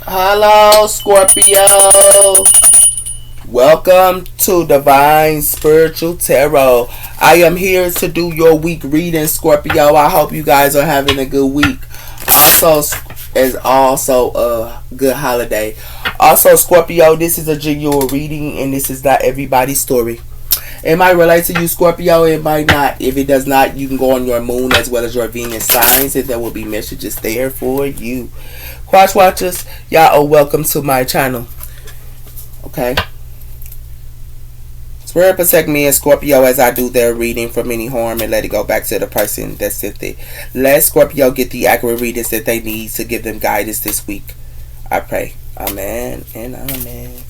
Hello, Scorpio. Welcome to Divine Spiritual Tarot. I am here to do your week reading, Scorpio. I hope you guys are having a good week. Also a good holiday. Also, Scorpio, this is a genuine reading and this is not everybody's story. It might relate to you, Scorpio. It might not. If it does not, you can go on your moon as well as your Venus signs, and there will be messages there for you. Watch watchers, y'all are welcome to my channel. Okay. Spirit protect me and Scorpio as I do their reading from any harm and let it go back to the person that sent it. Let Scorpio get the accurate readings that they need to give them guidance this week. I pray. Amen and amen.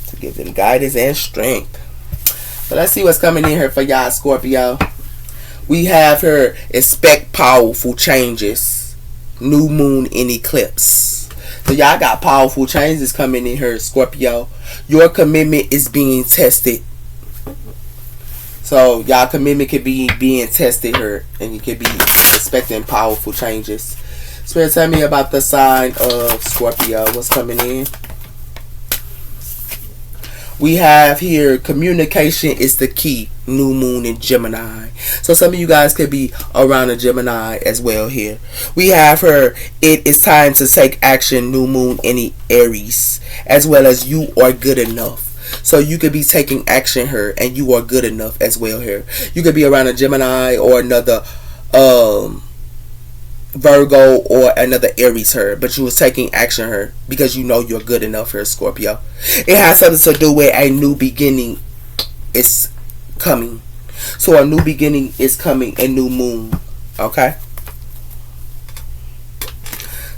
To give them guidance and strength. But let's see what's coming in here for y'all, Scorpio. We have her expect powerful changes. New moon in eclipse. So y'all got powerful changes coming in here, Scorpio. Your commitment is being tested. So y'all commitment could be being tested here. And you could be expecting powerful changes. Spirit, tell me about the sign of Scorpio. What's coming in? We have here communication is the key. New moon in Gemini. So some of you guys could be around a Gemini as well here. We have her. It is time to take action. New moon in Aries. As well as you are good enough. So you could be taking action here. And you are good enough as well here. You could be around a Gemini or another Virgo or another Aries her, but you was taking action her because you know you're good enough here, Scorpio. It has something to do with a new beginning is coming. So a new beginning is coming, a new moon. Okay?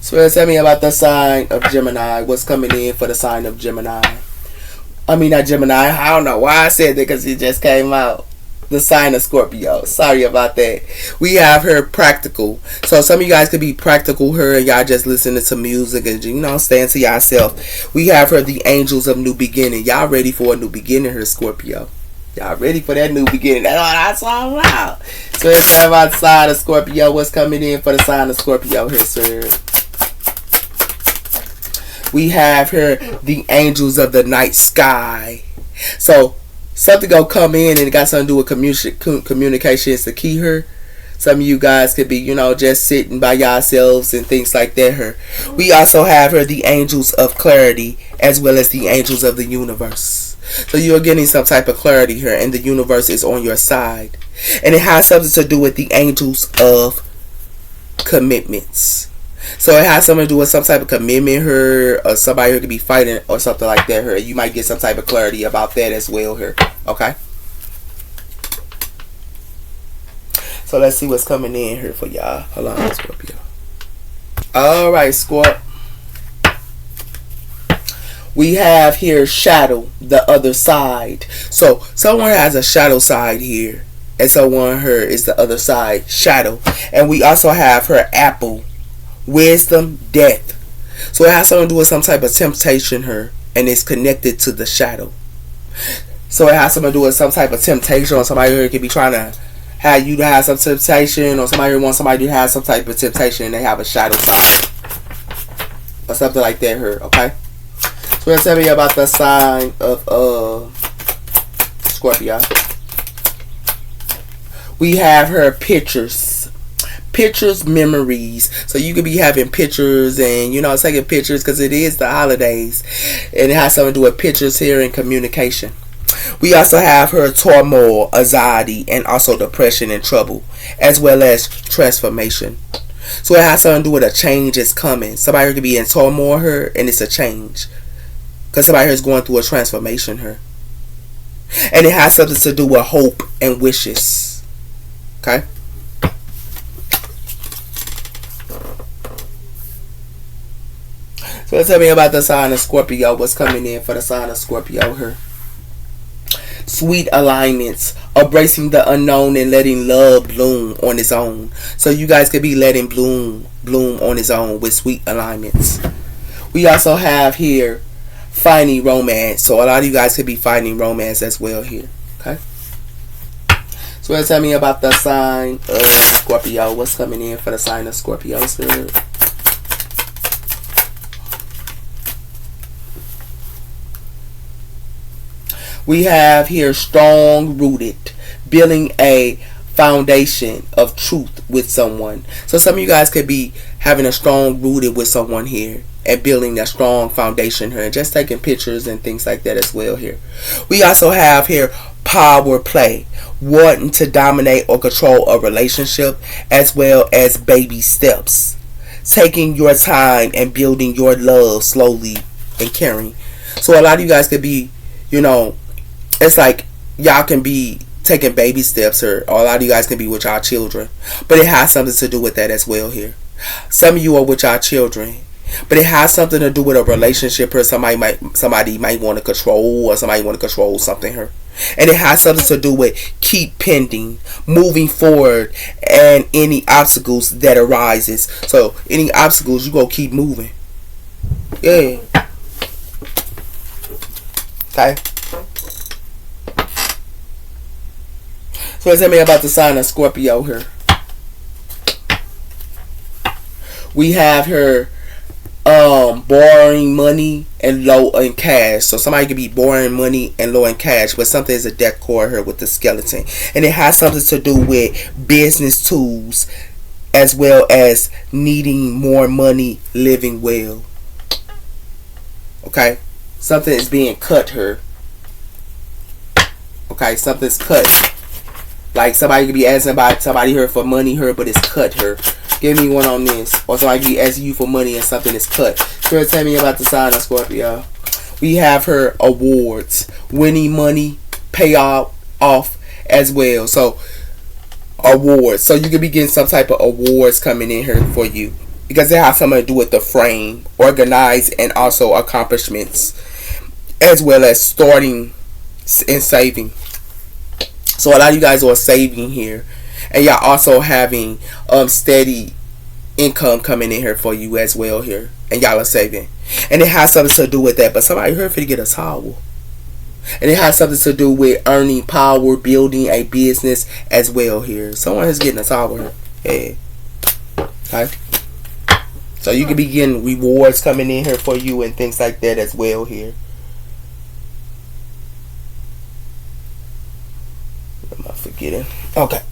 So tell me about the sign of Gemini. What's coming in for the sign of Gemini? I mean not Gemini. I don't know why I said that because it just came out. The sign of Scorpio. Sorry about that. We have her practical. So some of you guys could be practical her and y'all just listening to music and staying to yourself. We have her the angels of new beginning. Y'all ready for a new beginning here, Scorpio? Y'all ready for that new beginning? That's what I'm talking about. So let's have our sign of Scorpio. What's coming in for the sign of Scorpio here, sir? We have her the angels of the night sky. So something gonna come in and it got something to do with communication is the key here. Some of you guys could be, just sitting by yourselves and things like that here. We also have her the angels of clarity as well as the angels of the universe. So you're getting some type of clarity here and the universe is on your side. And it has something to do with the angels of commitments. So it has something to do with some type of commitment here, or somebody who could be fighting or something like that here. You might get some type of clarity about that as well here. Okay? So let's see what's coming in here for y'all. Hold on, Scorpio. Alright, Scorp. We have here shadow, the other side. So someone has a shadow side here. And someone here is the other side, shadow. And we also have her apple. Wisdom, death. So it has something to do with some type of temptation here. And it's connected to the shadow. So it has something to do with some type of temptation. Or somebody here could be trying to have you to have some temptation. Or somebody here wants somebody to have some type of temptation. And they have a shadow side. Or something like that here. Okay? So let's tell me about the sign of Scorpio. We have her pictures. Pictures, memories. So you could be having pictures and taking pictures because it is the holidays and it has something to do with pictures here and communication. We also have her turmoil, anxiety, and also depression and trouble, as well as transformation. So it has something to do with a change is coming. Somebody could be in turmoil here and it's a change because somebody here is going through a transformation here, and it has something to do with hope and wishes. Okay. So tell me about the sign of Scorpio. What's coming in for the sign of Scorpio here? Sweet alignments. Embracing the unknown and letting love bloom on its own. So you guys could be letting bloom on its own with sweet alignments. We also have here finding romance. So a lot of you guys could be finding romance as well here. Okay. So tell me about the sign of Scorpio. What's coming in for the sign of Scorpio, sir? We have here strong rooted, building a foundation of truth with someone. So some of you guys could be having a strong rooted with someone here and building that strong foundation here and just taking pictures and things like that as well here. We also have here power play, wanting to dominate or control a relationship, as well as baby steps, taking your time and building your love slowly and caring. So a lot of you guys could be, it's like y'all can be taking baby steps, or a lot of you guys can be with y'all children, but it has something to do with that as well here. Some of you are with y'all children, but it has something to do with a relationship, or somebody might want to control, or somebody want to control something here. And it has something to do with keep pending, moving forward, and any obstacles that arises. So any obstacles, you go keep moving. Yeah. Okay. So tell me about the sign of Scorpio here. We have her borrowing money and low in cash. So somebody could be borrowing money and low in cash, but something is a deck cord here with the skeleton, and it has something to do with business tools, as well as needing more money, living well. Okay, something is being cut here. Okay, something's cut. Like somebody could be asking about somebody here for money here, but it's cut here. Give me one on this. Or somebody could be asking you for money and something is cut. So tell me about the sign of Scorpio. We have her awards, winning money, payoff off as well. So awards. So you could be getting some type of awards coming in here for you, because they have something to do with the frame, organized, and also accomplishments, as well as starting and saving. So a lot of you guys are saving here, and y'all also having steady income coming in here for you as well here, and y'all are saving, and it has something to do with that. But somebody here for to get a towel, and it has something to do with earning power, building a business as well here. Someone is getting a towel here. Yeah. Okay. So you could be getting rewards coming in here for you and things like that as well here. Am I forgetting? Okay.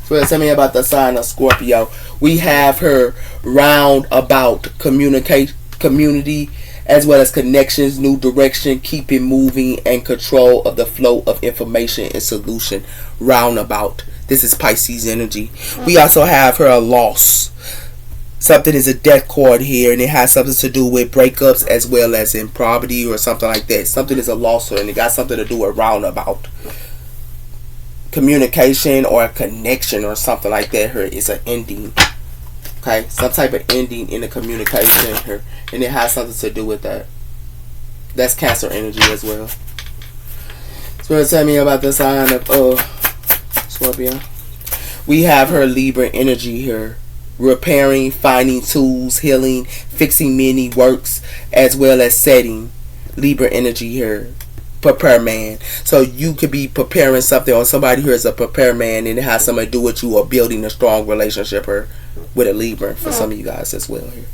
So tell me about the sign of Scorpio. We have her roundabout community, as well as connections, new direction, keeping moving, and control of the flow of information and solution. Roundabout. This is Pisces energy. We also have her a loss. Something is a death cord here, and it has something to do with breakups as well as in poverty or something like that. Something is a loss, and it got something to do with roundabout. Communication or a connection or something like that here is an ending. Okay, some type of ending in the communication here, and it has something to do with that. That's Cancer energy as well. So tell me about the sign of Scorpio. We have her Libra energy here. Repairing, finding tools, healing, fixing many works, as well as setting. Libra energy here. Prepare man. So you could be preparing something, or somebody here is a prepare man, and it has something to do with you or building a strong relationship here with a Libra for some of you guys as well here.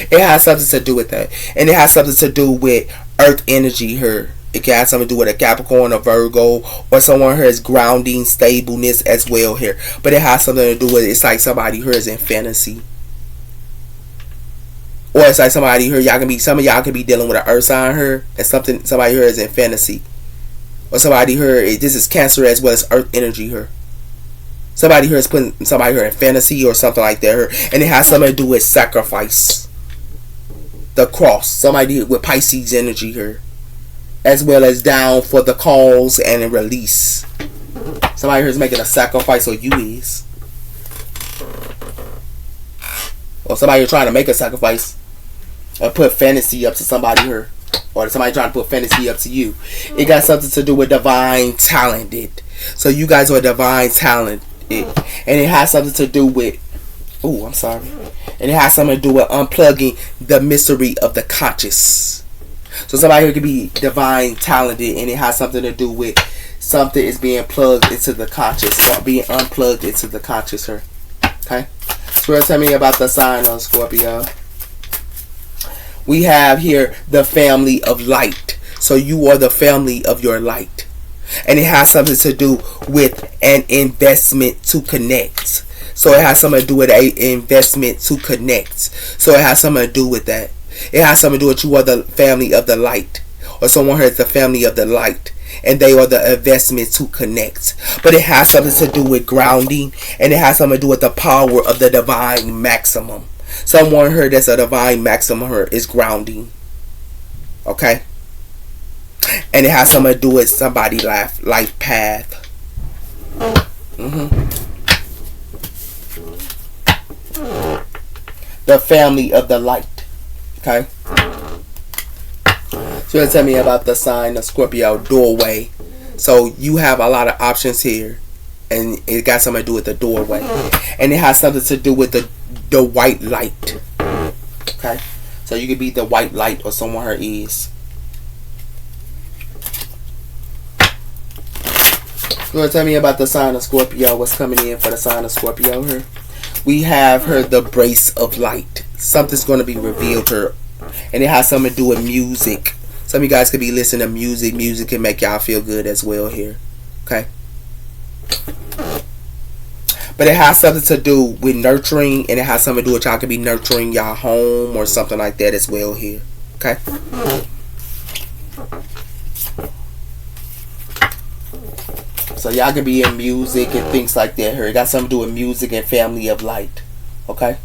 It has something to do with that, and it has something to do with earth energy here. It can have something to do with a Capricorn, a Virgo, or someone here is grounding, stableness as well here. But it has something to do with, it's like somebody here is in fantasy. Or it's like somebody here, some of y'all can be dealing with an earth sign here, and somebody here is in fantasy. Or somebody here, this is Cancer as well as earth energy here. Somebody here is putting somebody here in fantasy or something like that here, and it has something to do with sacrifice. The cross. Somebody with Pisces energy here, as well as down for the cause and a release. Somebody here is making a sacrifice, or you is. Or somebody here trying to make a sacrifice or put fantasy up to somebody here. Or somebody trying to put fantasy up to you. It got something to do with divine talented. So you guys are divine talented. And it has something to do with, and it has something to do with unplugging the mystery of the conscious. So somebody here could be divine talented, and it has something to do with something is being plugged into the conscious, or being unplugged into the conscious here. Okay? So tell me about the sign of Scorpio. We have here the family of light. So you are the family of your light. And it has something to do with an investment to connect. So it has something to do with an investment to connect. So it has something to do with that. It has something to do with you are the family of the light. Or someone heard the family of the light. And they are the investment to connect. But it has something to do with grounding. And it has something to do with the power of the divine maximum. Someone heard that's a divine maximum here is grounding. Okay? And it has something to do with somebody's life path. The family of the light. Okay? So tell me about the sign of Scorpio, doorway. So you have a lot of options here. And it got something to do with the doorway. And it has something to do with the white light. Okay? So you could be the white light or someone her is. You want to tell me about the sign of Scorpio? What's coming in for the sign of Scorpio here? We have her the brace of light. Something's going to be revealed here. And it has something to do with music. Some of you guys could be listening to music. Music can make y'all feel good as well here. Okay? But it has something to do with nurturing. And it has something to do with y'all could be nurturing y'all home or something like that as well here. Okay? So y'all can be in music and things like that here. It got something to do with music and family of light. Okay?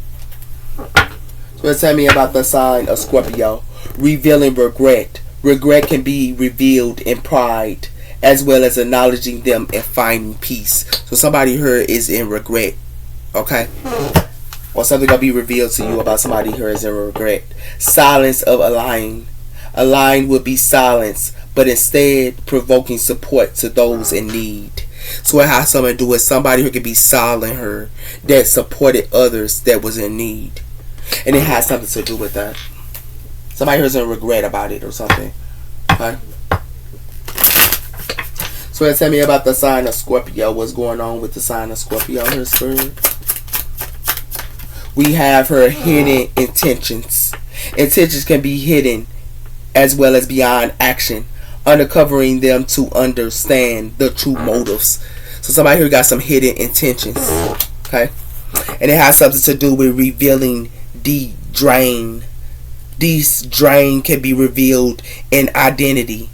So tell me about the sign of Scorpio. Revealing regret. Regret can be revealed in pride, as well as acknowledging them and finding peace. So somebody here is in regret. Okay? Or something gonna be revealed to you about somebody here is in regret. Silence of align. Align would be silence, but instead provoking support to those in need. So it has something to do with somebody who could be silent here that supported others that was in need. And it has something to do with that. Somebody who's in regret about it or something. Okay? So tell me about the sign of Scorpio. What's going on with the sign of Scorpio here, Spirit? We have her hidden intentions. Intentions can be hidden as well as beyond action. Uncovering them to understand the true motives. So somebody here got some hidden intentions. Okay? And it has something to do with revealing the drain. These drain can be revealed in identity.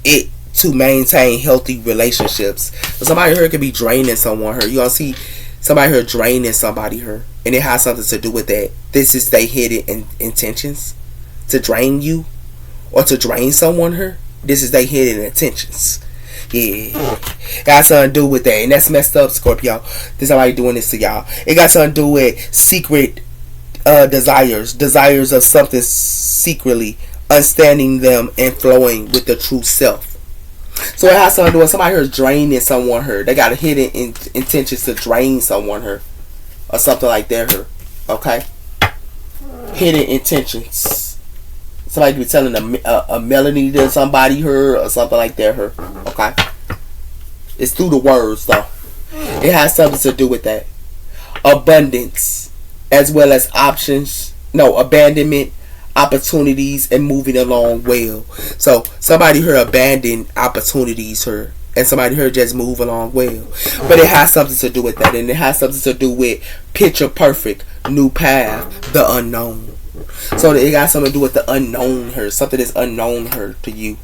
It to maintain healthy relationships. So somebody here could be draining someone here. You gonna see somebody here draining somebody here. And it has something to do with that. This is their hidden intentions. To drain you. Or to drain someone here. This is their hidden intentions. Yeah. Got something to do with that. And that's messed up, Scorpio. There's somebody doing this to y'all. It got something to do with secret desires of something secretly, understanding them and flowing with the true self. So it has something to do with somebody here draining someone here. They got a hidden intentions to drain someone here, or something like that here. Okay, hidden intentions. Somebody be telling a melody to somebody here or something like that here. Okay, it's through the words though. It has something to do with that. Abundance. As well as abandonment, opportunities, and moving along well. So somebody here abandoned opportunities here, and somebody here just move along well. But it has something to do with that, and it has something to do with picture perfect, new path, the unknown. So it got something to do with the unknown here, something that's unknown here to you.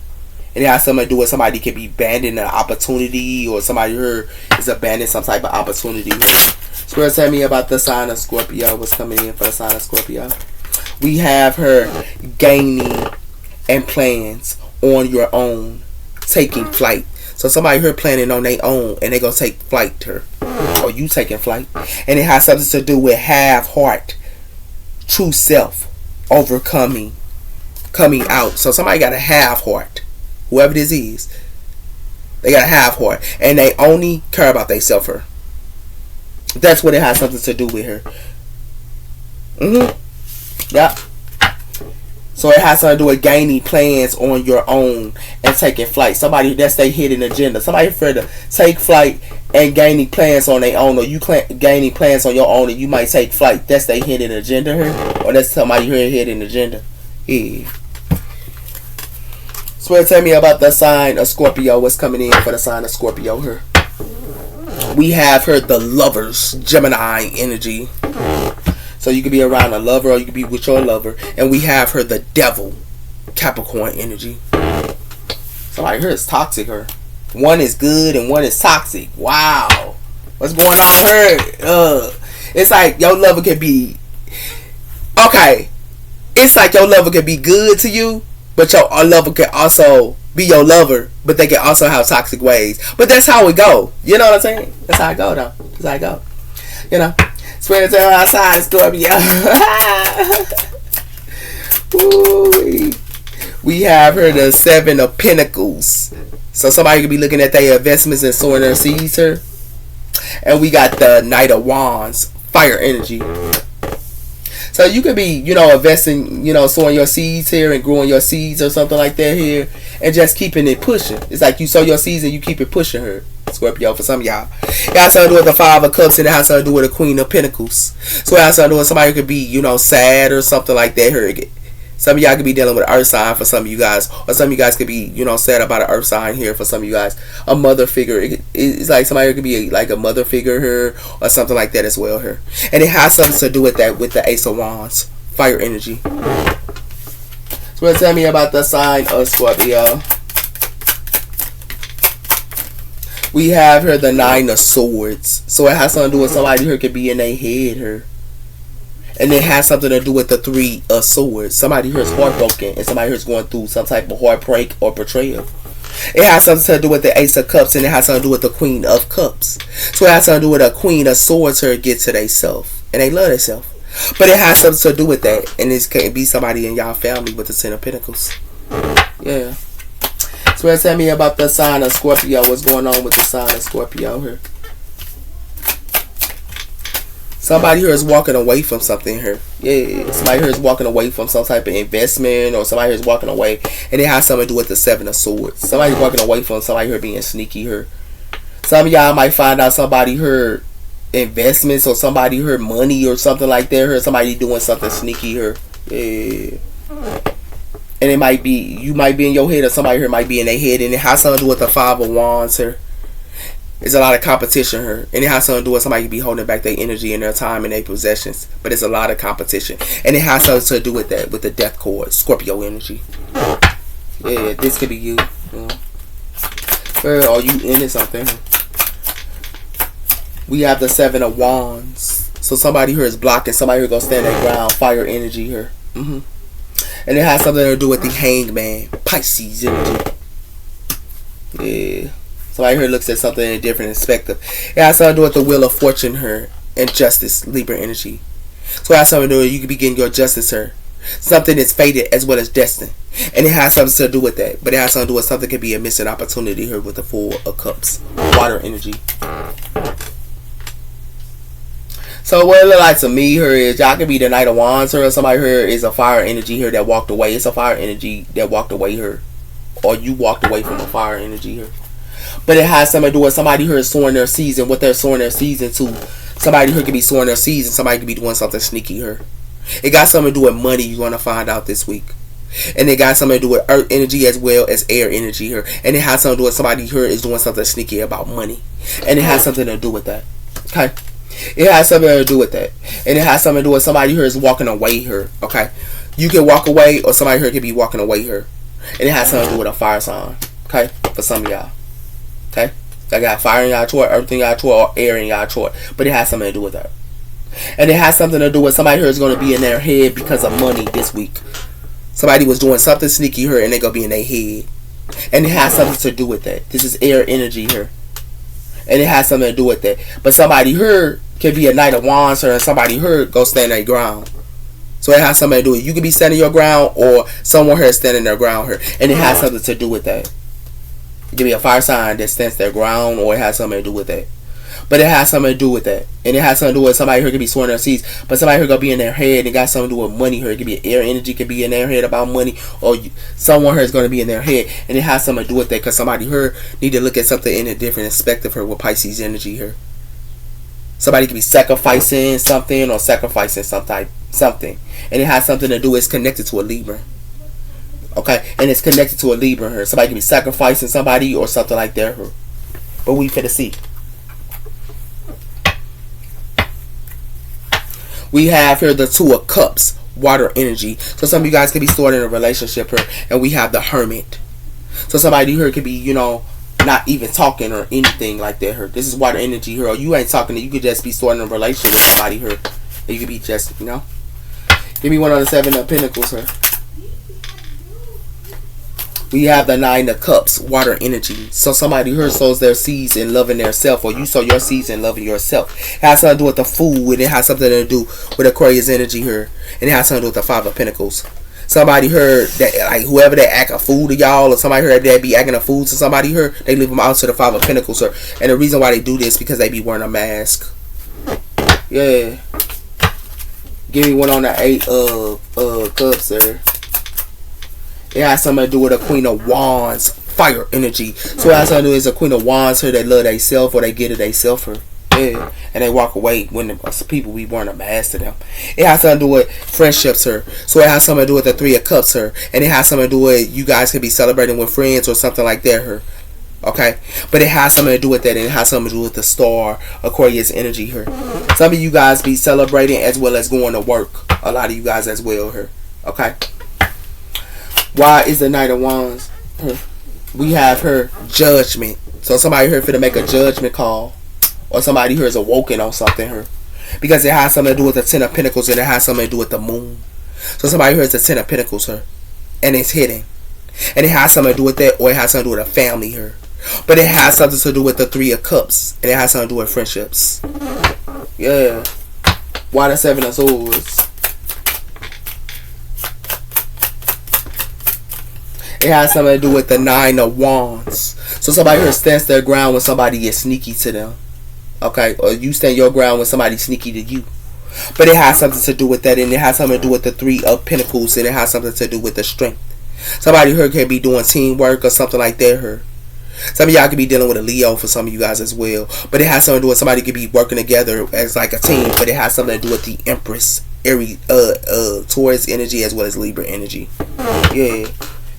And it has something to do with somebody could be abandoning an opportunity, or somebody here is abandoning some type of opportunity here. Spirit, tell me about the sign of Scorpio. What's coming in for the sign of Scorpio? We have her gaining and plans on your own, taking flight. So somebody here planning on their own, and they gonna take flight to her, or you taking flight. And it has something to do with half heart, true self, overcoming, coming out. So somebody got a half heart. Whoever this is, they got a half heart, and they only care about themselves here. That's what it has something to do with her. Yeah. So it has something to do with gaining plans on your own and taking flight. Somebody, that's their hidden agenda. Somebody afraid to take flight and gaining plans on their own, or you gaining plans on your own and you might take flight. That's their hidden agenda here. Or that's somebody here hidden agenda. Yeah. So tell me about the sign of Scorpio. What's coming in for the sign of Scorpio here? We have her the Lovers, Gemini energy. So you could be around a lover or you could be with your lover. And we have her the Devil, Capricorn energy. Somebody here is toxic her. One is good and one is toxic. Wow. What's going on here? It's like your lover can be... Okay. It's like your lover can be good to you, but your lover can also be your lover, but they can also have toxic ways. But that's how it go. You know what I'm saying? That's how it go, though. That's how it go. You know? Spirit tell outside, Scorpio. We have her the Seven of Pentacles. So somebody could be looking at their investments and sowing their seeds here. And we got the Knight of Wands, fire energy. So you could be, investing, sowing your seeds here and growing your seeds or something like that here. And just keeping it pushing. It's like you sow your seeds and you keep it pushing her. Scorpio, for some of y'all. It has something to do with the Five of Cups and it has something to do with the Queen of Pentacles. So it has something to do with somebody who could be, sad or something like that here. Some of y'all could be dealing with an earth sign for some of you guys. Or some of you guys could be, sad about an earth sign here for some of you guys. A mother figure. It's like somebody who could be like a mother figure here. Or something like that as well here. And it has something to do with that with the Ace of Wands. Fire energy. So tell me about the sign of Scorpio. We have her the Nine of Swords. So it has something to do with somebody who could be in their head here. And it has something to do with the Three of Swords. Somebody here is heartbroken and somebody here is going through some type of heartbreak or betrayal. It has something to do with the Ace of Cups and it has something to do with the Queen of Cups. So it has something to do with a Queen of Swords here get to themselves. And they love themselves. But it has something to do with that. And this can be somebody in y'all family with the Ten of Pentacles. Yeah. So tell me about the sign of Scorpio. What's going on with the sign of Scorpio here? Somebody here is walking away from something here. Yeah, somebody here is walking away from some type of investment or somebody here is walking away. And it has something to do with the Seven of Swords. Somebody's walking away from somebody here being sneaky here. Some of y'all might find out somebody here investments or somebody here money or something like that here. Somebody doing something sneaky here. Yeah. And it might be, you might be in your head or somebody here might be in their head. And it has something to do with the Five of Wands here. There's a lot of competition here. And it has something to do with somebody be holding back their energy and their time and their possessions. But it's a lot of competition. And it has something to do with that, with the Death Cord, Scorpio energy. Yeah, this could be you. Or are you into something? We have the Seven of Wands. So somebody here is blocking. Somebody here going to stand their ground. Fire energy here. And it has something to do with the Hangman, Pisces energy. Yeah. Somebody here looks at something in a different perspective. It has something to do with the Wheel of Fortune here. And Justice, Libra energy. So it has something to do with you could be getting your justice here. Something is fated as well as destined. And it has something to do with that. But it has something to do with something could be a missing opportunity here with the Four of Cups. Water energy. So what it look like to me here is y'all could be the Knight of Wands here, or somebody here is a fire energy here that walked away. It's a fire energy that walked away here. Or you walked away from a fire energy here. But it has something to do with somebody here is sowing their seeds and what they're sowing their seeds into. Somebody here could be sowing their seeds and somebody could be doing something sneaky here. It got something to do with money you're going to find out this week. And it got something to do with earth energy as well as air energy here. And it has something to do with somebody here is doing something sneaky about money. And it has something to do with that. Okay? It has something to do with that. And it has something to do with somebody here is walking away here. Okay? You can walk away or somebody here can be walking away here. And it has something to do with a fire sign. Okay? For some of y'all. Okay? I got fire in y'all chart, earth in y'all chart, or air in y'all chart. But it has something to do with that. And it has something to do with somebody here is going to be in their head because of money this week. Somebody was doing something sneaky here and they're going to be in their head. And it has something to do with that. This is air energy here. And it has something to do with that. But somebody here can be a Knight of Wands here and somebody here go stand their ground. So it has something to do with it. You could be standing your ground or someone here is standing their ground here. And it has something to do with that. It could be a fire sign that stands their ground or it has something to do with that. But it has something to do with that. And it has something to do with somebody here could be sowing their seeds. But somebody here going to be in their head. It got something to do with money here. It could be air energy. Could be in their head about money. Or someone here is going to be in their head. And it has something to do with that. Because somebody here need to look at something in a different perspective here with Pisces energy here. Somebody could be sacrificing something or sacrificing something. And it has something to do. It's connected to a Libra. Okay, and it's connected to a Libra here. Somebody can be sacrificing somebody or something like that here. But we finna see. We have here the Two of Cups, water energy. So some of you guys could be stored in a relationship here. And we have the Hermit. So somebody here could be, you know, not even talking or anything like that here. This is water energy here. Or you ain't talking. You could just be stored in a relationship with somebody here. And you could be just, you know. Give me one of the Seven of Pentacles here. We have the Nine of Cups, water energy. So somebody here sows their seeds in loving their self, or you sow your seeds in loving yourself. It has something to do with the food. It has something to do with Aquarius energy here. And it has something to do with the Five of Pentacles. Somebody heard that, like, whoever they act a fool to y'all, or somebody heard that be acting a fool to somebody here, they leave them out to the Five of Pentacles here. And the reason why they do this because they be wearing a mask. Yeah. Give me one on the Eight of Cups there. It has something to do with a Queen of Wands, fire energy. So it has something to do with a Queen of Wands here that love themselves or they get it themselves her. Yeah. And they walk away when the people be wearing a mask to them. It has something to do with friendships here. So it has something to do with the Three of Cups here. And it has something to do with you guys could be celebrating with friends or something like that here. Okay, but it has something to do with that, and it has something to do with the Star Aquarius energy here. Some of you guys be celebrating as well as going to work. A lot of you guys as well here. Okay. Why is the Knight of Wands? We have her judgment. So somebody here finna make a judgment call, or somebody here is awoken on something here, because it has something to do with the Ten of Pentacles and it has something to do with the Moon. So somebody here is the Ten of Pentacles here, and it's hidden, and it has something to do with that, or it has something to do with a family here. But it has something to do with the Three of Cups, and it has something to do with friendships. Yeah. Why the Seven of Swords? It has something to do with the Nine of Wands. So somebody here stands their ground when somebody gets sneaky to them. Okay? Or you stand your ground when somebody's sneaky to you. But it has something to do with that, and it has something to do with the Three of Pentacles, and it has something to do with the strength. Somebody here can be doing teamwork or something like that here. Some of y'all could be dealing with a Leo for some of you guys as well. But it has something to do with somebody could be working together as like a team. But it has something to do with the Empress, Aries, Taurus energy as well as Libra energy. Yeah.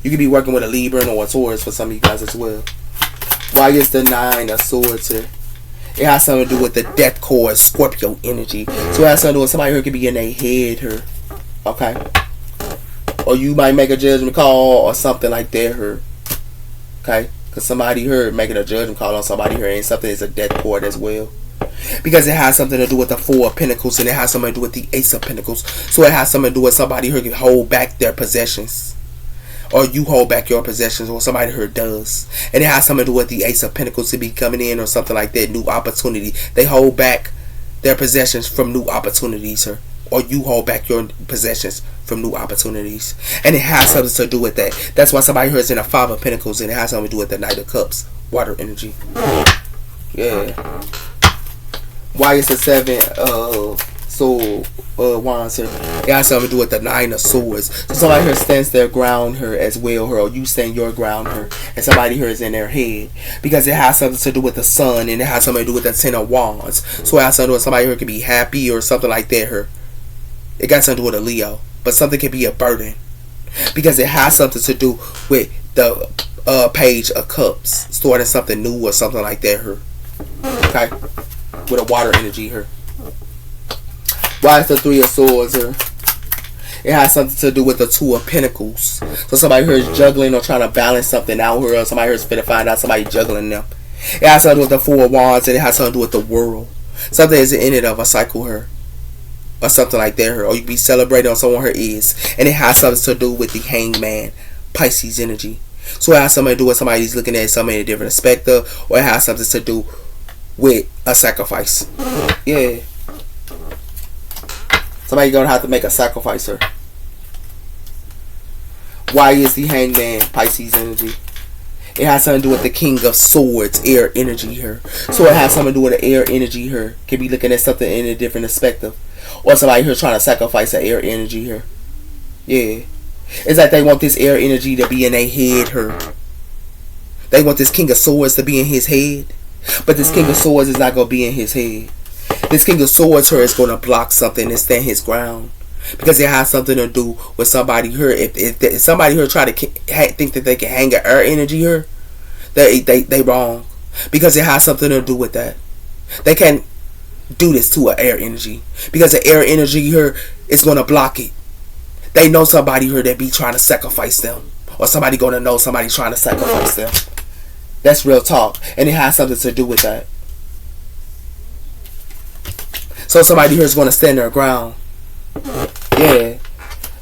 You could be working with a Libra or a Taurus for some of you guys as well. Why is the Nine of Swords here? It has something to do with the Death Cord, Scorpio energy. So it has something to do with somebody who could be in their head here. Okay. Or you might make a judgment call or something like that here. Okay. Because somebody here making a judgment call on somebody here and something is a death cord as well. Because it has something to do with the Four of Pentacles and it has something to do with the Ace of Pentacles. So it has something to do with somebody here can hold back their possessions. Or you hold back your possessions, or somebody here does. And it has something to do with the Ace of Pentacles to be coming in or something like that. New opportunity. They hold back their possessions from new opportunities here. Or you hold back your possessions from new opportunities. And it has something to do with that. That's why somebody here is in a Five of Pentacles and it has something to do with the Knight of Cups. Water energy. Yeah. Why is the Seven Wands here? It has something to do with the Nine of Swords. So somebody here stands their ground here as well here. Or you stand your ground here. And somebody here is in their head. Because it has something to do with the Sun. And it has something to do with the Ten of Wands. So it has something to do with somebody here can be happy or something like that here. It got something to do with a Leo. But something can be a burden. Because it has something to do with the Page of Cups. Starting something new or something like that here. Okay? With a water energy here. Why is the Three of Swords here? It has something to do with the Two of Pentacles. So somebody here is juggling or trying to balance something out here. Or somebody here is finna find out somebody juggling them. It has something to do with the Four of Wands. And it has something to do with the world. Something is the end of a cycle here. Or something like that here. Or you can be celebrating on someone here is. And it has something to do with the Hangman, Pisces energy. So it has something to do with somebody's looking at something in a different perspective. Or it has something to do with a sacrifice. Yeah. Somebody gonna have to make a sacrifice here. Why is the Hangman Pisces energy? It has something to do with the King of Swords, air energy here. So it has something to do with the air energy here. Could be looking at something in a different perspective. Or somebody here trying to sacrifice the air energy here. Yeah. It's like they want this air energy to be in their head here. They want this King of Swords to be in his head. But this King of Swords is not going to be in his head. This King of Swords here is going to block something and stand his ground. because it has something to do with somebody here. If somebody here try to think that they can hang an air energy here, they wrong, because it has something to do with that. They can't do this to an air energy, because the air energy here is going to block it. They know somebody here that be trying to sacrifice them, or somebody going to know somebody trying to sacrifice them. That's real talk, and it has something to do with that. So somebody here is going to stand their ground. Yeah.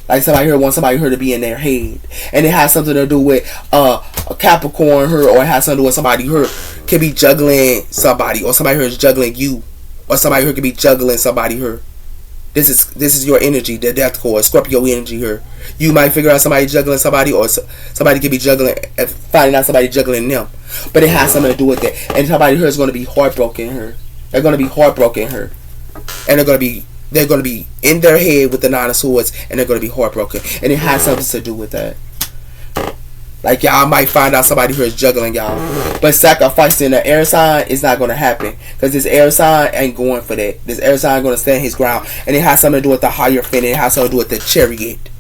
Like somebody here wants somebody here to be in their head. And it has something to do with a Capricorn here, or it has something to do with somebody here can be juggling somebody, or somebody here is juggling you, or somebody here can be juggling somebody here. This is your energy, the death core, Scorpio energy here. You might figure out somebody juggling somebody, or somebody could be juggling, finding out somebody juggling them. But it has something to do with it. And somebody here is going to be heartbroken here. They're going to be heartbroken here. And they're going to be in their head with the Nine of Swords, and they're going to be heartbroken. And it has something to do with that. Like, y'all might find out somebody here is juggling y'all. But sacrificing an air sign is not going to happen, because this air sign ain't going for that. This air sign going to stand his ground. And it has something to do with the Hierophant. It has something to do with the Chariot.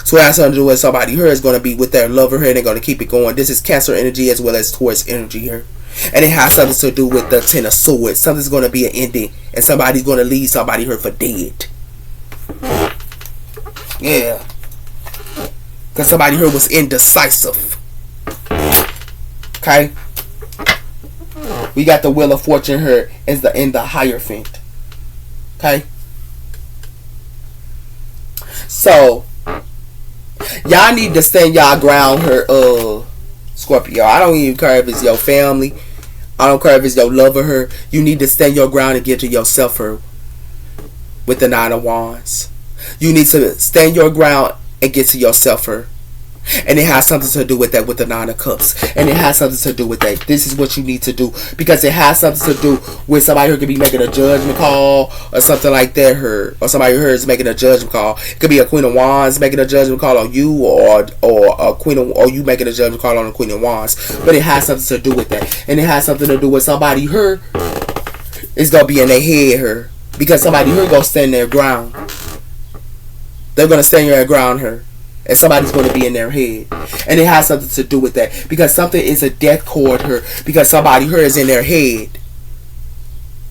So it has something to do with somebody here is going to be with their lover here, and they're going to keep it going. This is Cancer energy as well as Taurus energy here. And it has something to do with the Ten of Swords. Something's going to be an ending, and somebody's going to leave somebody here for dead. Yeah. Because somebody here was indecisive. Okay? We got the Wheel of Fortune here in the Hierophant. Okay? So, y'all need to stand y'all ground here, Scorpio. I don't even care if it's your family. I don't care if it's your lover her. You need to stand your ground and get to yourself her with the Nine of Wands. You need to stand your ground and get to yourself her. And it has something to do with that with the Nine of Cups. And it has something to do with that. This is what you need to do. Because it has something to do with somebody who could be making a judgment call or something like that. Her, or somebody who is making a judgment call. It could be a Queen of Wands making a judgment call on you, or a Queen of, or you making a judgment call on the Queen of Wands. But it has something to do with that. And it has something to do with somebody her is going to be in their head her. Because somebody her going to stand their ground. They're going to stand their ground her. And somebody's going to be in their head. And it has something to do with that. Because something is a death cord here. Because somebody here is in their head.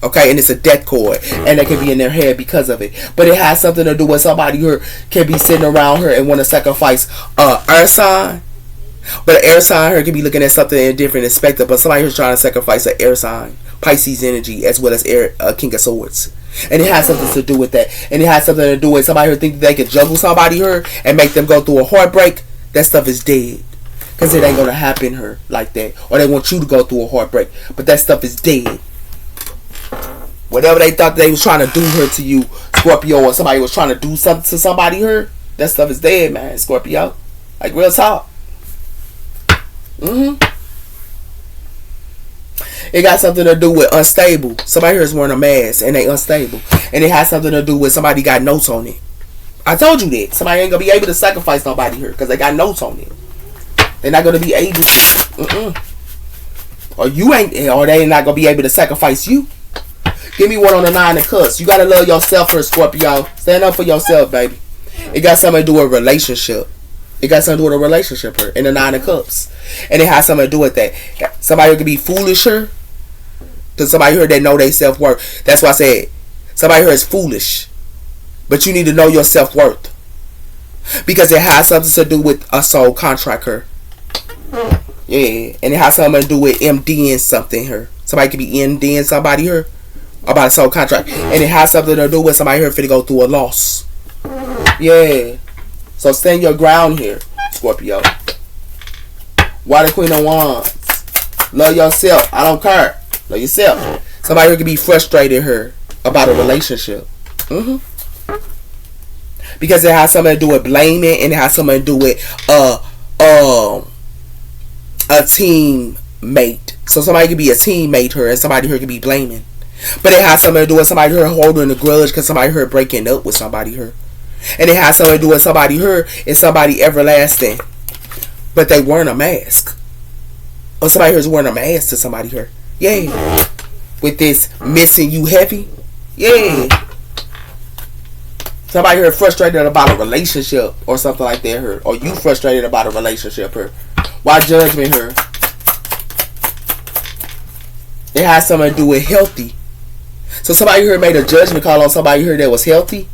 Okay, and it's a death cord. And they can be in their head because of it. But it has something to do with somebody here can be sitting around her and want to sacrifice earth sign. But an air sign here can be looking at something in a different perspective. But somebody who's trying to sacrifice an air sign. Pisces energy as well as King of Swords. And it has something to do with that. And it has something to do with somebody who think that they can juggle somebody here and make them go through a heartbreak. That stuff is dead. Because it ain't going to happen her like that. Or they want you to go through a heartbreak. But that stuff is dead. Whatever they thought they was trying to do her to you, Scorpio, or somebody was trying to do something to somebody here, that stuff is dead, man, Scorpio. Like real talk. It got something to do with unstable. Somebody here is wearing a mask and they unstable. And it has something to do with somebody got notes on it. I told you that. Somebody ain't going to be able to sacrifice nobody here because they got notes on it. They're not going to be able to. Or you ain't, or they ain't not going to be able to sacrifice you. Give me one on the Nine of Cups. You got to love yourself first, Scorpio. Stand up for yourself, baby. It got something to do with a relationship. It got something to do with a relationship here in the Nine of Cups. And it has something to do with that. Somebody who can be foolish here. To somebody here that know their self-worth. That's why I said somebody here is foolish. But you need to know your self-worth. Because it has something to do with a soul contract here. Yeah. And it has something to do with MDing something here. Somebody could be MDing somebody here about a soul contract. And it has something to do with somebody here finna go through a loss. Yeah. So stand your ground here, Scorpio. Why the Queen of Wands? Love yourself. I don't care. Love yourself. Somebody who can be frustrated here about a relationship. Because it has something to do with blaming, and it has something to do with a teammate. So somebody could be a teammate here, and somebody here could be blaming. But it has something to do with somebody here holding a grudge because somebody here breaking up with somebody here. And it has something to do with somebody here and somebody everlasting. But they wearing a mask. Or somebody here is wearing a mask to somebody here. Yeah. With this missing you heavy. Yeah. Somebody here frustrated about a relationship or something like that here. Or you frustrated about a relationship here. Why judgment here? It has something to do with healthy. So somebody here made a judgment call on somebody here that was healthy.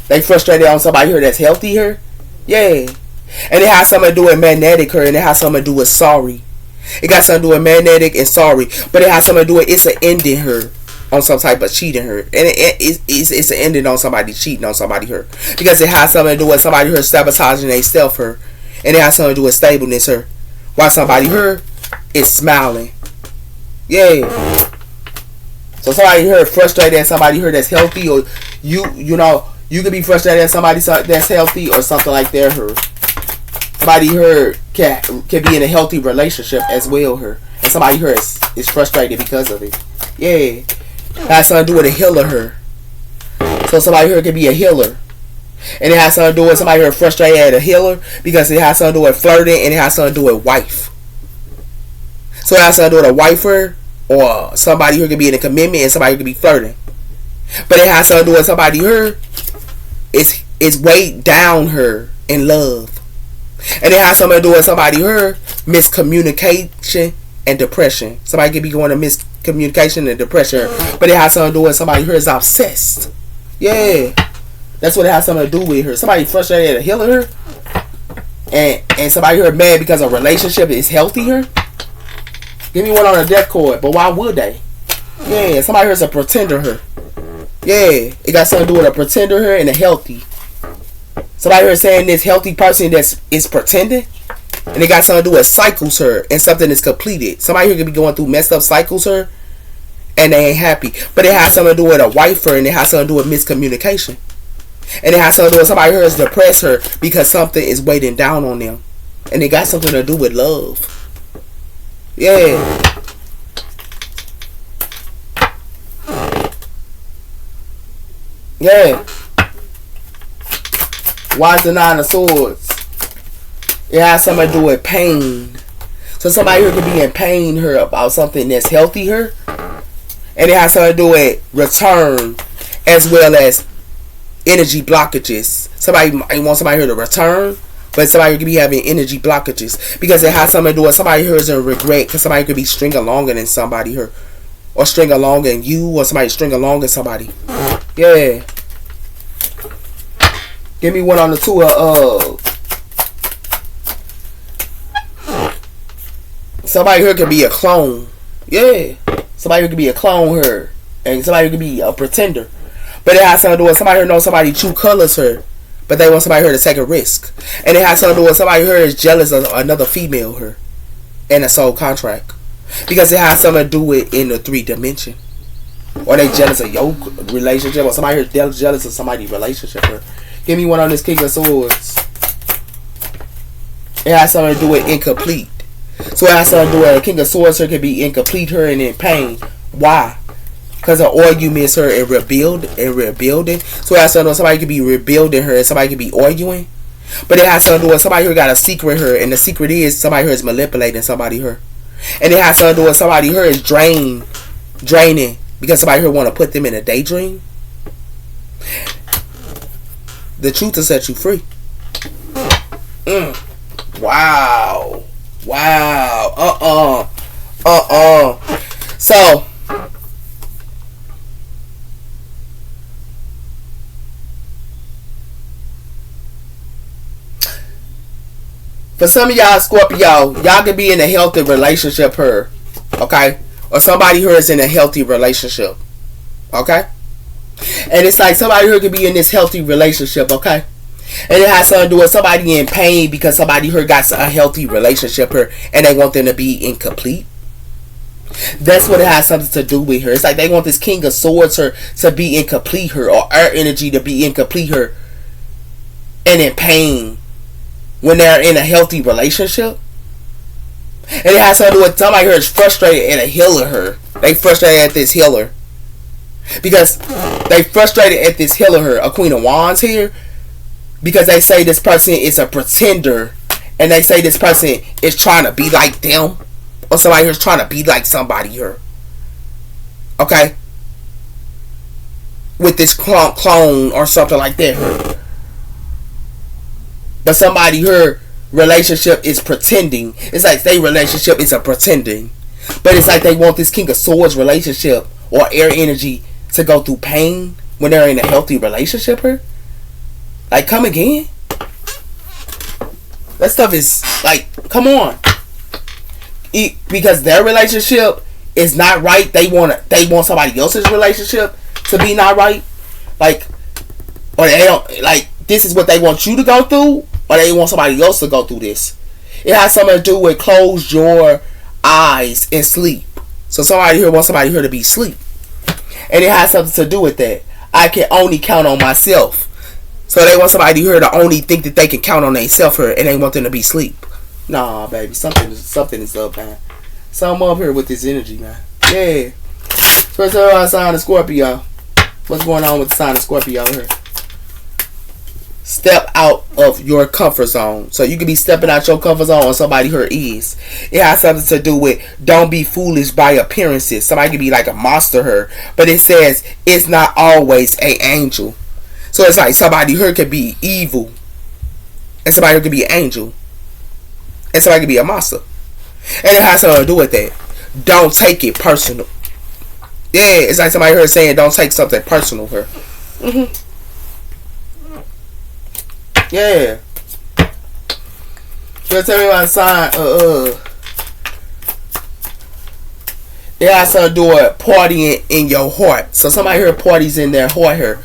They frustrated on somebody here that's healthy here. Yeah. And it has something to do with magnetic here. And it has something to do with sorry. It got something to do with magnetic and sorry. But it has something to do with it's an ending here. On some type of cheating her. And it's an ending on somebody cheating on somebody her. Because it has something to do with somebody her sabotaging themselves her. And it has something to do with stableness her. While somebody her is smiling. Yeah. So somebody here frustrated at somebody here that's healthy, or you know, you could be frustrated at somebody that's healthy or something like that her. Somebody here can be in a healthy relationship as well her. And somebody here is frustrated because of it. Yeah. Has something to do with a healer her. So somebody here can be a healer. And it has something to do with somebody here frustrated at a healer because it has something to do with flirting and it has something to do with wife. So it has something to do with a wifer or somebody who can be in a commitment and somebody who can be flirting. But it has something to do with somebody here is weighed down her in love. And it has something to do with somebody here miscommunication and depression. Somebody could be going to miscommunication and depression, but it has something to do with somebody here is obsessed. Yeah, that's what it has something to do with her. Somebody frustrated at a healer, and somebody here mad because a relationship is healthier. Give me one on a death cord, but why would they? Yeah, somebody here is a pretender here. Yeah, it got something to do with a pretender here and a healthy. Somebody here saying this healthy person is pretending. And it got something to do with cycles her and something is completed. Somebody here could be going through messed up cycles her and they ain't happy. But it has something to do with a wifer and it has something to do with miscommunication. And it has something to do with somebody here is depressed her because something is weighing down on them. And it got something to do with love. Yeah. Yeah. Why is the Nine of Swords? It has something to do with pain. So somebody here could be in pain here about something that's healthy here. And it has something to do with return as well as energy blockages. Somebody might want somebody here to return, but somebody could be having energy blockages. Because it has something to do with somebody here is in regret. Because somebody could be stringing longer than somebody here. Or string along than you. Or somebody string along than somebody. Yeah. Give me one on the two of somebody here could be a clone. Yeah. Somebody here could be a clone here. And somebody could be a pretender. But it has something to do with somebody here knows somebody true colors her. But they want somebody here to take a risk. And it has something to do with somebody here is jealous of another female here. In a soul contract. Because it has something to do with in the 3 dimension. Or they jealous of your relationship. Or somebody here jealous of somebody's relationship here. Give me one on this King of Swords. It has something to do with incomplete. So it has something to do with a King of Swords here can be incomplete her and in pain. Why? Because an argument her and rebuilding. So it has something to do with somebody could be rebuilding her and somebody could be arguing. But it has something to do with somebody who got a secret her, and the secret is somebody here is manipulating somebody here. And it has something to do with somebody here is draining because somebody here want to put them in a daydream. The truth will set you free. Wow. So for some of y'all Scorpio, y'all can be in a healthy relationship here. Okay? Or somebody here is in a healthy relationship. Okay? And it's like somebody here could be in this healthy relationship, okay? And it has something to do with somebody in pain because somebody here got a healthy relationship here and they want them to be incomplete. That's what it has something to do with her. It's like they want this King of Swords her to be incomplete her, or our energy to be incomplete her and in pain when they're in a healthy relationship. And it has something to do with somebody here is frustrated at a healer her. They frustrated at this healer. Because they frustrated at this healer her, a Queen of Wands here. Because they say this person is a pretender. And they say this person is trying to be like them. Or somebody here's trying to be like somebody here. Okay? with this clone or something like that. But somebody her relationship is pretending. It's like their relationship is a pretending. But it's like they want this King of Swords relationship or air energy to go through pain when they're in a healthy relationship. Her, like, come again. That stuff is like, come on. Because their relationship is not right. They want somebody else's relationship to be not right. Like, or they don't like. This is what they want you to go through, or they want somebody else to go through this. It has something to do with close your eyes and sleep. So somebody here wants somebody here to be asleep, and it has something to do with that. I can only count on myself. So they want somebody here to only think that they can count on themselves here, and they want them to be asleep. Nah, baby, something is up, man. Something up here with this energy, man. Yeah. First of all, sign of Scorpio. What's going on with the sign of Scorpio here? Step out of your comfort zone. So you could be stepping out your comfort zone, or somebody here is. It has something to do with don't be foolish by appearances. Somebody could be like a monster here, but it says it's not always an angel. So it's like somebody here could be evil, and somebody here could be an angel, and somebody could be a monster. And it has something to do with that. Don't take it personal. Yeah, it's like somebody here saying don't take something personal here. Yeah. So tell me about the sign. It has something to do with partying in your heart. So somebody here parties in their heart here.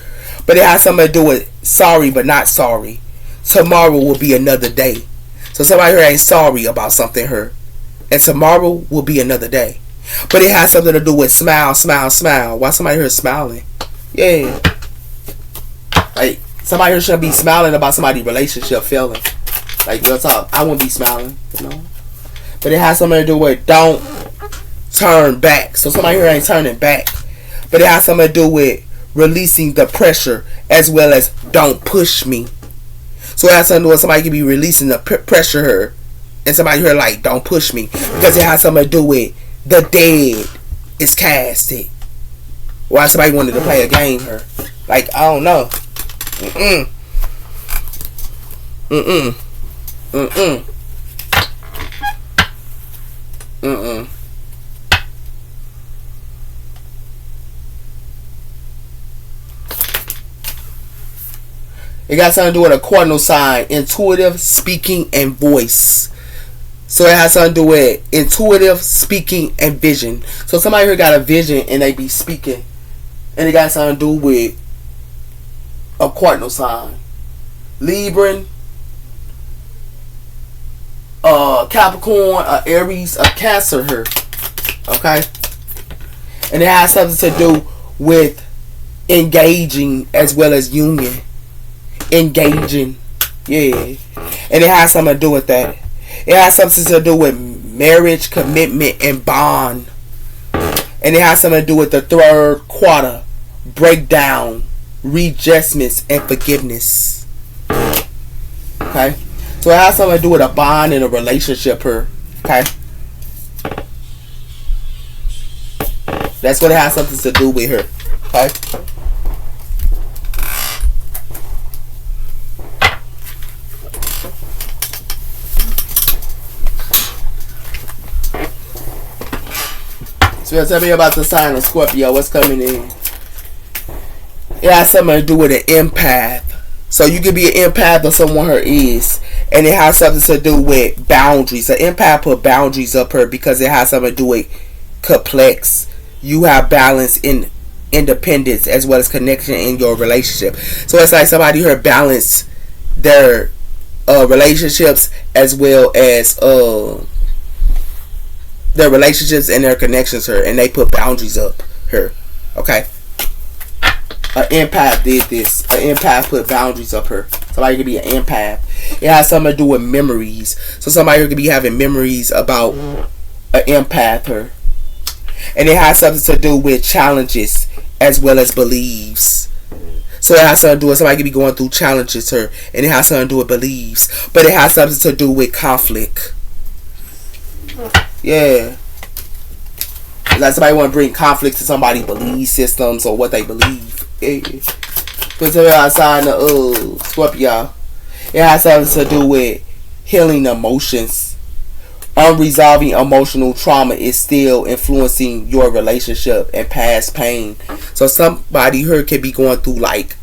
But it has something to do with sorry but not sorry. Tomorrow will be another day. So somebody here ain't sorry about something here. And tomorrow will be another day. But it has something to do with smile, smile, smile. Why somebody here smiling? Yeah. Like, somebody here shouldn't be smiling about somebody's relationship failing. Like, real talk. I wouldn't be smiling, you know. But it has something to do with don't turn back. So somebody here ain't turning back. But it has something to do with releasing the pressure, as well as don't push me. So it has something to do with somebody could be releasing the pressure here, and somebody here like don't push me, because it has something to do with the dead is casted. Why somebody wanted to play a game here? Like, I don't know. It got something to do with a cardinal sign, intuitive, speaking, and voice. So it has something to do with intuitive, speaking, and vision. So somebody here got a vision and they be speaking, and it got something to do with a cardinal sign. Libran, Capricorn, Aries, a Cancer here. Okay? And it has something to do with engaging as well as union. Engaging. Yeah. And it has something to do with that. It has something to do with marriage, commitment, and bond. And it has something to do with the third quarter. Breakdown, readjustments, and forgiveness. Okay? So it has something to do with a bond and a relationship here. Okay? That's what it has something to do with here. Okay? So tell me about the sign of Scorpio. What's coming in? It has something to do with an empath. So you could be an empath or someone her is. And it has something to do with boundaries. An empath put boundaries up her because it has something to do with complex. You have balance in independence as well as connection in your relationship. So it's like somebody here balance their relationships as well as their relationships and their connections here, and they put boundaries up here. Okay? An empath did this. An empath put boundaries up here. Somebody could be an empath. It has something to do with memories. So somebody could be having memories about an empath here. And it has something to do with challenges as well as beliefs. So it has something to do with somebody could be going through challenges here, and it has something to do with beliefs. But it has something to do with conflict. Yeah. Like somebody want to bring conflict to somebody's belief systems or what they believe. Because we're outside the Scorpio. It has something to do with healing emotions. Unresolving emotional trauma is still influencing your relationship and past pain. So somebody here could be going through like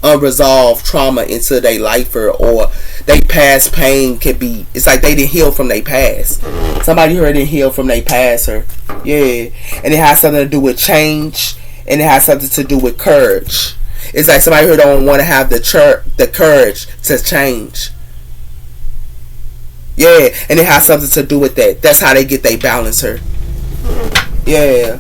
unresolved trauma into their life, or they past pain could be, it's like they didn't heal from their past. Somebody here didn't heal from their past, or yeah, and it has something to do with change, and it has something to do with courage. It's like somebody here don't want to have the courage to change. Yeah, and it has something to do with that. That's how they get their balance here. Yeah.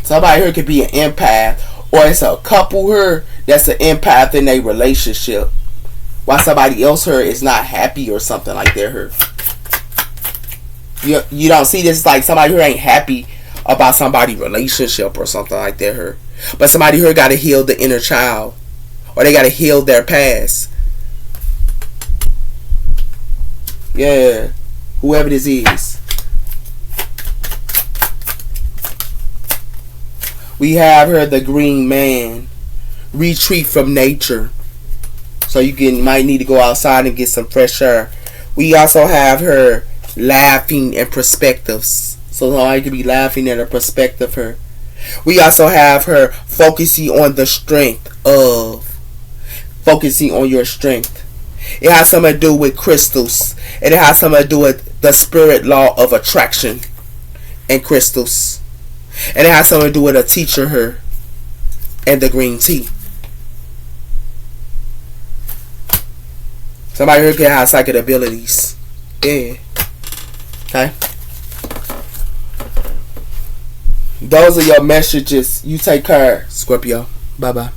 Somebody here could be an empath, or it's a couple here that's an empath in a relationship, while somebody else here is not happy or something like that here. You don't see this, like somebody here ain't happy about somebody's relationship or something like that here. But somebody here got to heal the inner child, or they got to heal their past. Yeah, whoever this is. We have here the green man. Retreat from nature. So you might need to go outside and get some fresh air. We also have her laughing and perspectives. So somebody could be laughing at a perspective here. We also have her focusing on the strength of. Focusing on your strength. It has something to do with crystals. And it has something to do with the spirit law of attraction and crystals. And it has something to do with a teacher here and the green tea. Somebody here can have psychic abilities. Yeah. Okay. Those are your messages. You take care, Scorpio. Bye-bye.